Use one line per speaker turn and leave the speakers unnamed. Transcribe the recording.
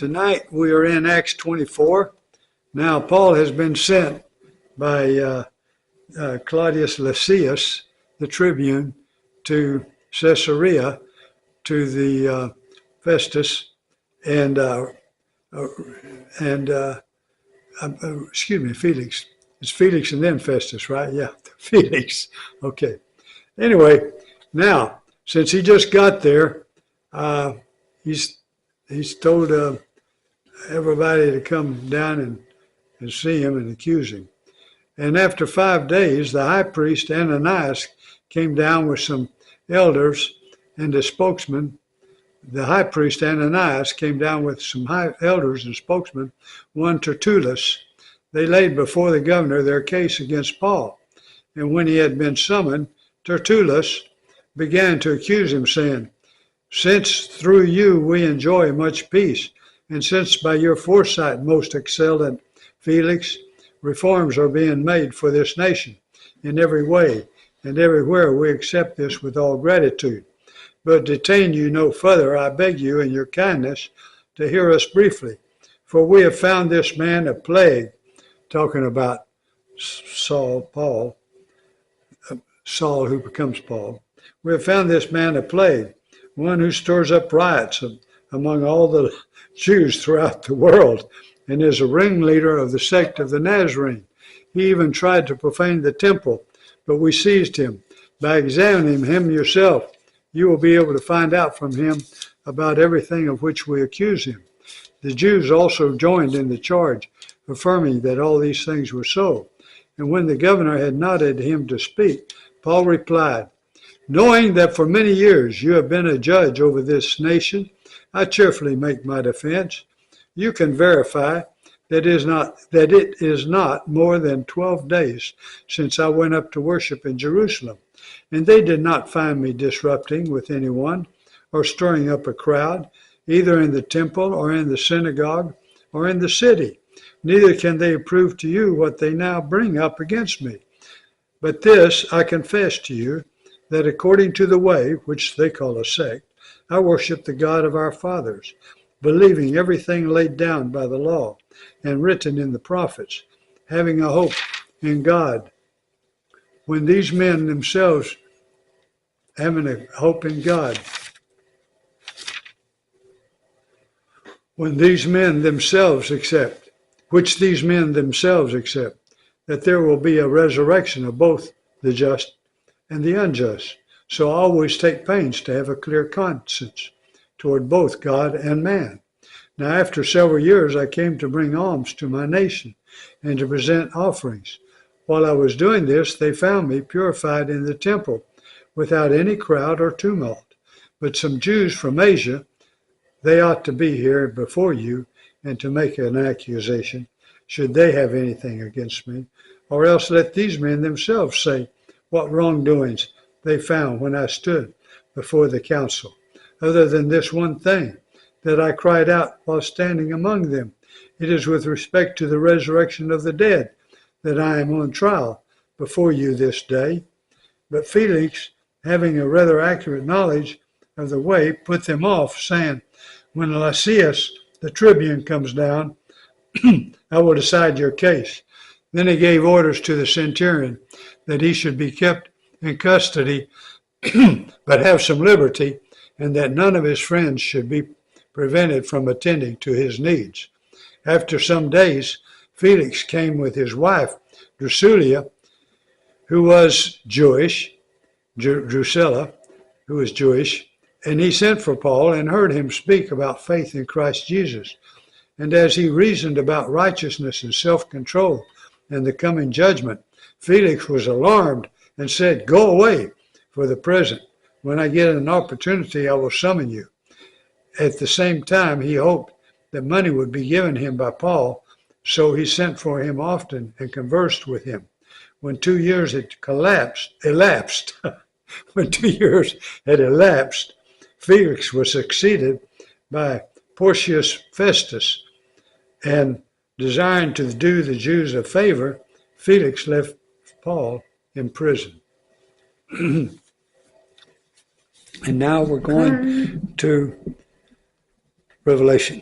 Tonight we are in Acts 24. Now Paul has been sent by Claudius Lysias, the tribune, to Caesarea, to the Festus, and Felix. It's Felix and then Festus, right? Yeah, Felix. Okay. Anyway, now since he just got there, he's told everybody to come down and see him and accuse him. And after 5 days, the high priest Ananias came down with some elders and the spokesman. The high priest Ananias came down with some elders and spokesmen, one Tertullus. They laid before the governor their case against Paul. And when he had been summoned, Tertullus began to accuse him, saying, "Since through you we enjoy much peace, and since by your foresight, most excellent Felix, reforms are being made for this nation in every way, and everywhere we accept this with all gratitude. But detain you no further, I beg you in your kindness to hear us briefly. For we have found this man a plague," talking about Saul who becomes Paul. "We have found this man a plague, one who stirs up riots among all the Jews throughout the world, and is a ringleader of the sect of the Nazarene. He even tried to profane the temple, but we seized him. By examining him yourself, you will be able to find out from him about everything of which we accuse him." The Jews also joined in the charge, affirming that all these things were so. And when the governor had nodded him to speak, Paul replied, "Knowing that for many years you have been a judge over this nation, I cheerfully make my defense. You can verify that it is not more than 12 days since I went up to worship in Jerusalem, and they did not find me disrupting with anyone or stirring up a crowd, either in the temple or in the synagogue or in the city. Neither can they prove to you what they now bring up against me. But this I confess to you, that according to the way, which they call a sect, I worship the God of our fathers, believing everything laid down by the law and written in the prophets, having a hope in God. When these men themselves, having a hope in God, when these men themselves accept, which these men themselves accept, that there will be a resurrection of both the just and the unjust. So always take pains to have a clear conscience toward both God and man. Now after several years I came to bring alms to my nation and to present offerings. While I was doing this, they found me purified in the temple without any crowd or tumult. But some Jews from Asia, they ought to be here before you and to make an accusation, should they have anything against me, or else let these men themselves say what wrongdoings they found when I stood before the council, other than this one thing, that I cried out while standing among them. It is with respect to the resurrection of the dead that I am on trial before you this day." But Felix, having a rather accurate knowledge of the way, put them off, saying, "When Lysias, the tribune, comes down, I will decide your case." Then he gave orders to the centurion that he should be kept in custody, but have some liberty, and that none of his friends should be prevented from attending to his needs. After some days, Felix came with his wife, Drusilla, who was Jewish, Drusilla, who was Jewish, and he sent for Paul and heard him speak about faith in Christ Jesus. And as he reasoned about righteousness and self-control and the coming judgment, Felix was alarmed and said, "Go away for the present. When I get an opportunity, I will summon you." At the same time, he hoped that money would be given him by Paul, so he sent for him often and conversed with him. When 2 years had elapsed, Felix was succeeded by Porcius Festus, and desiring to do the Jews a favor, Felix left Paul in prison. And now we're going to Revelation.